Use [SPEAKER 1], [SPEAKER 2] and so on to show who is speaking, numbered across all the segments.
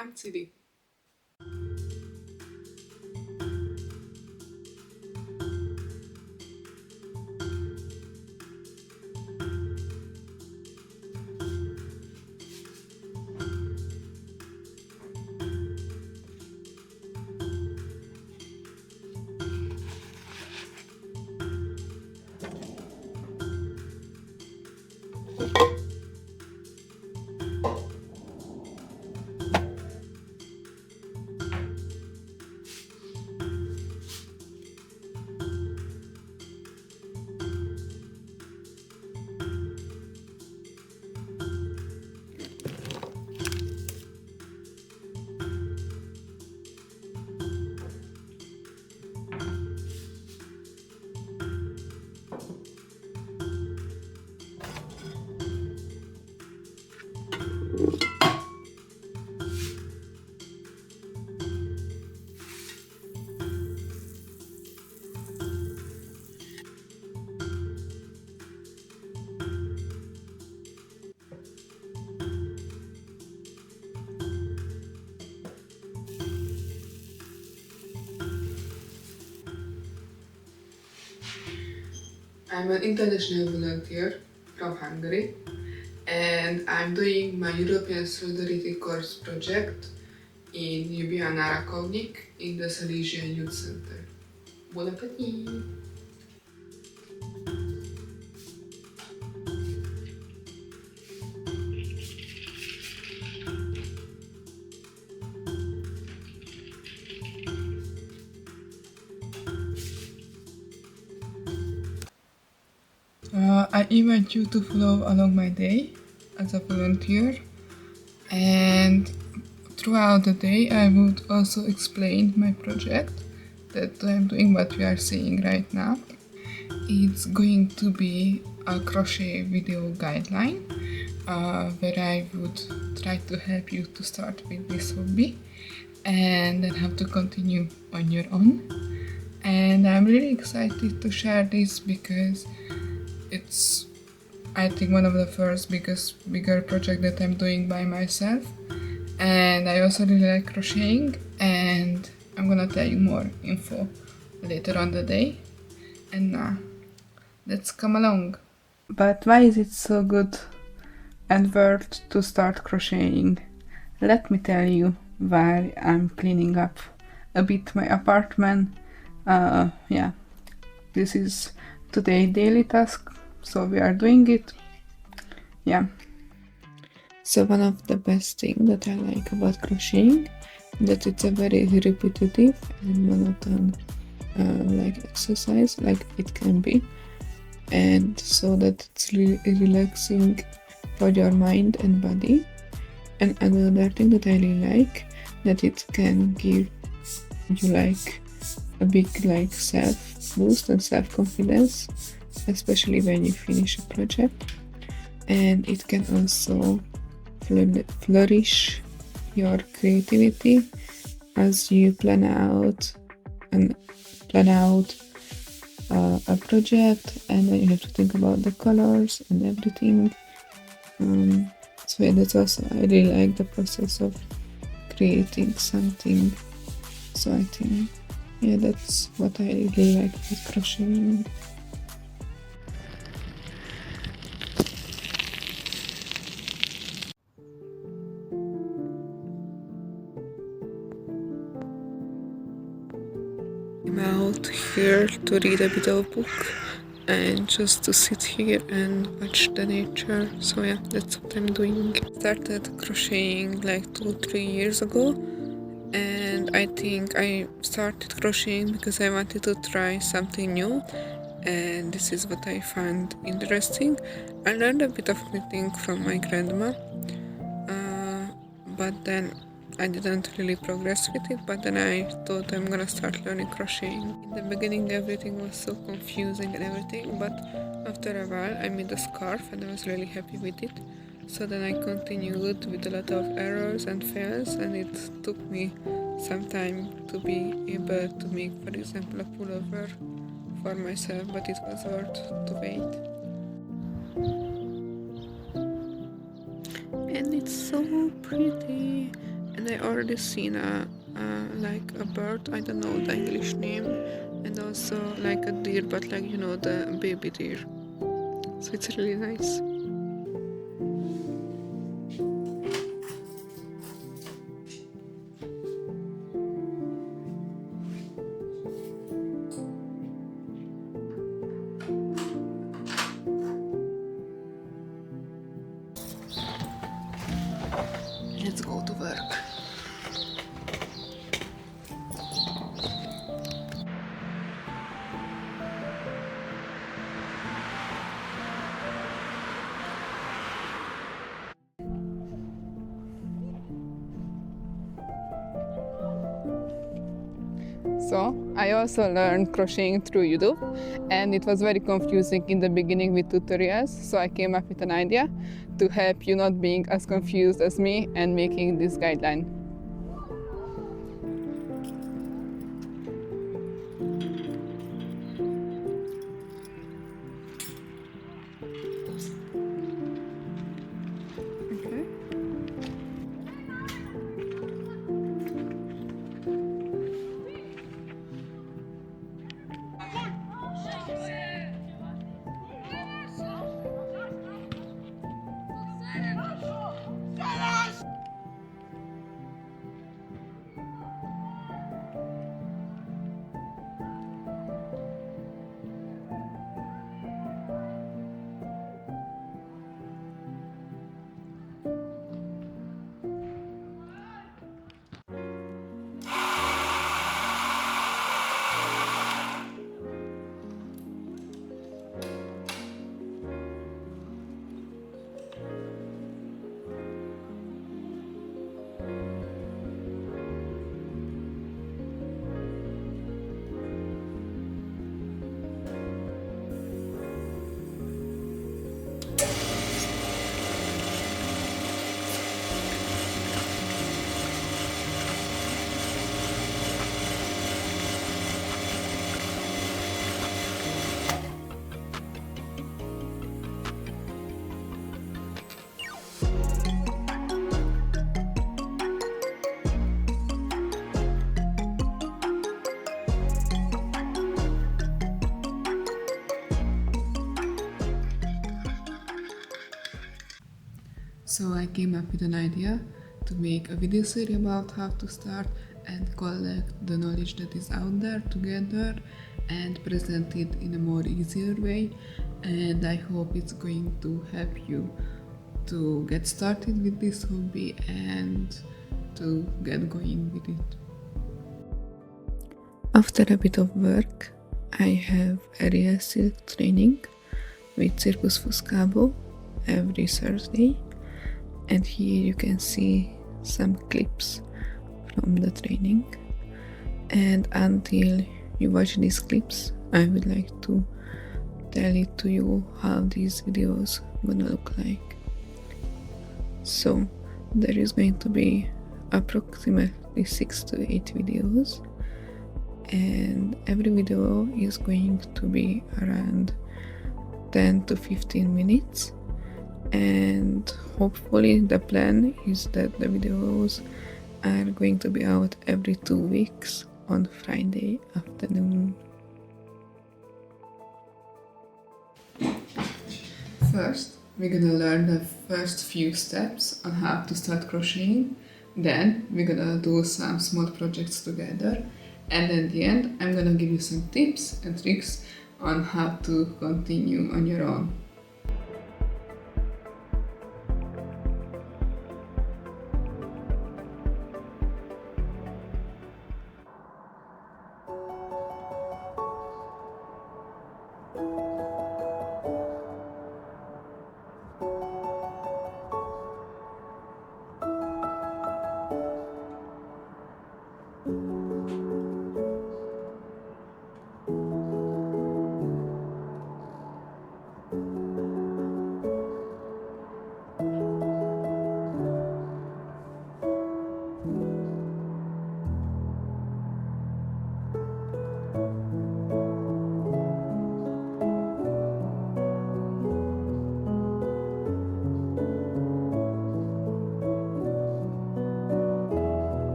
[SPEAKER 1] I'm Cili. I'm an international volunteer from Hungary, and I'm doing my European Solidarity Course project in Ljubljana Rakovnik in the Salesian Youth Center. Bon appétit! I invite you to follow along my day as a volunteer, and throughout the day I would also explain my project that I'm doing, what we are seeing right now. It's going to be a crochet video guideline where I would try to help you to start with this hobby and then have to continue on your own. And I'm really excited to share this because it's, I think, one of the first bigger project that I'm doing by myself. And I also really like crocheting, and I'm gonna tell you more info later on the day. And now, let's come along. But why is it so good and worth to start crocheting? Let me tell you while I'm cleaning up a bit my apartment. Yeah, this is today's daily task, so we are doing it. Yeah. So one of the best things that I like about crocheting, that it's a very repetitive and monotone like exercise, like it can be, and so that it's really relaxing for your mind and body. And another thing that I really like, that it can give you like a big like self boost and self-confidence, especially when you finish a project. And it can also flourish your creativity as you plan out a project, and then you have to think about the colors and everything. So yeah, that's also, I really like the process of creating something. So I think, yeah, that's what I really like with crocheting. I'm out here to read a bit of a book and just to sit here and watch the nature. So yeah, that's what I'm doing. Started crocheting like 2-3 years ago, and I think I started crocheting because I wanted to try something new, and this is what I found interesting. I learned a bit of knitting from my grandma, but then I didn't really progress with it. But then I thought I'm gonna start learning crocheting. In the beginning everything was so confusing and everything, but after a while I made a scarf and I was really happy with it. So then I continued with a lot of errors and fails, and it took me some time to be able to make, for example, a pullover for myself, but it was worth to wait. And it's so pretty, And I already seen like a bird, I don't know the English name, and also like a deer, but like the baby deer. So it's really nice. Let's go to work. So, I also learned crocheting through YouTube, and it was very confusing in the beginning with tutorials, so I came up with an idea to help you not being as confused as me and making this guideline. Okay. So I came up with an idea to make a video series about how to start and collect the knowledge that is out there together and present it in a more easier way, and I hope it's going to help you to get started with this hobby and to get going with it. After a bit of work, I have a real silk training with Circus Fuscabo every Thursday, and here you can see some clips from the training. And until you watch these clips, I would like to tell it to you how these videos gonna look like. So there is going to be approximately 6 to 8 videos, and every video is going to be around 10 to 15 minutes, and hopefully the plan is that the videos are going to be out every 2 weeks on Friday afternoon. First, we're gonna learn the first few steps on how to start crocheting. Then we're gonna do some small projects together, and at the end I'm gonna give you some tips and tricks on how to continue on your own.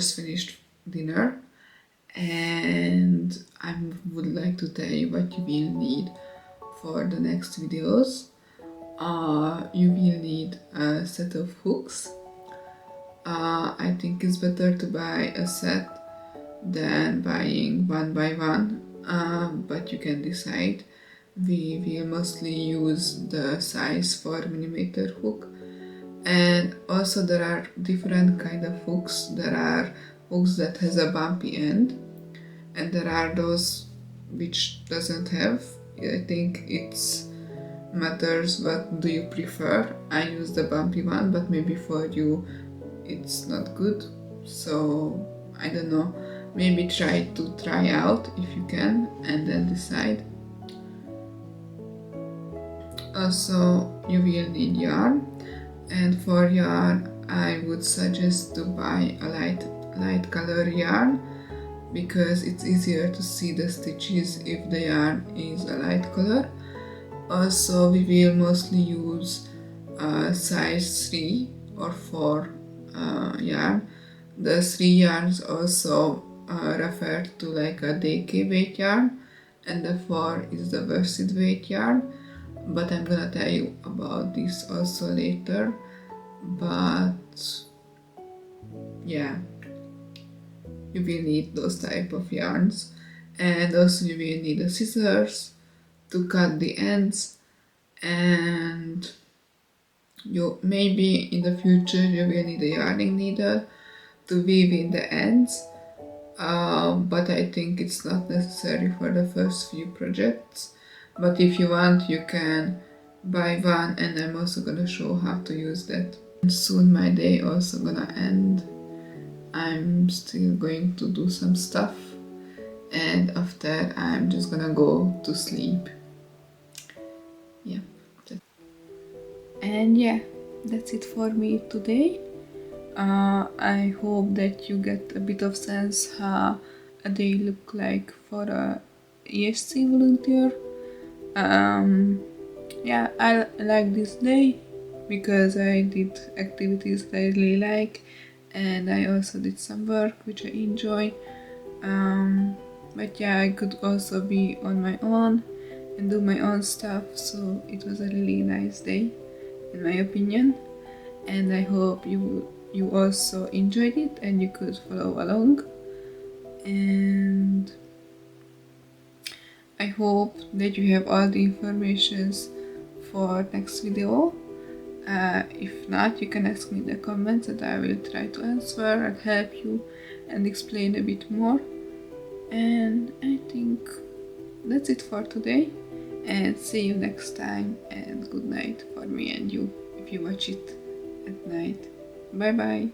[SPEAKER 1] just finished dinner and I would like to tell you what you will need for the next videos. You will need a set of hooks. I think it's better to buy a set than buying one by one, but you can decide. We will mostly use the size 4mm hook, and also there are different kind of hooks. There are hooks that has a bumpy end, and there are those which doesn't have. I think it's matters what do you prefer. I use the bumpy one, but maybe for you it's not good, so I don't know. Maybe try out if you can and then decide. Also, you will need yarn, and for yarn I would suggest to buy a light color yarn, because it's easier to see the stitches if the yarn is a light color. Also, we will mostly use size 3 or 4 yarn. The 3 yarns also refer to like a DK weight yarn, and the 4 is the worsted weight yarn, but I'm gonna tell you about this also later. But yeah, you will need those type of yarns, and also you will need the scissors to cut the ends, and you maybe in the future you will need a yarning needle to weave in the ends, but I think it's not necessary for the first few projects. But if you want, you can buy one, and I'm also gonna show how to use that. And soon my day also gonna end. I'm still going to do some stuff, and after I'm just gonna go to sleep. Yeah. And yeah, that's it for me today. I hope that you get a bit of sense how a day look like for a ESC volunteer. Yeah, I like this day because I did activities that I really like, and I also did some work which I enjoy. But yeah, I could also be on my own and do my own stuff, so it was a really nice day in my opinion, and I hope you also enjoyed it and you could follow along. And I hope that you have all the informations for next video. If not, you can ask me in the comments and I will try to answer and help you and explain a bit more. And I think that's it for today, and see you next time, and good night for me and you if you watch it at night. Bye bye.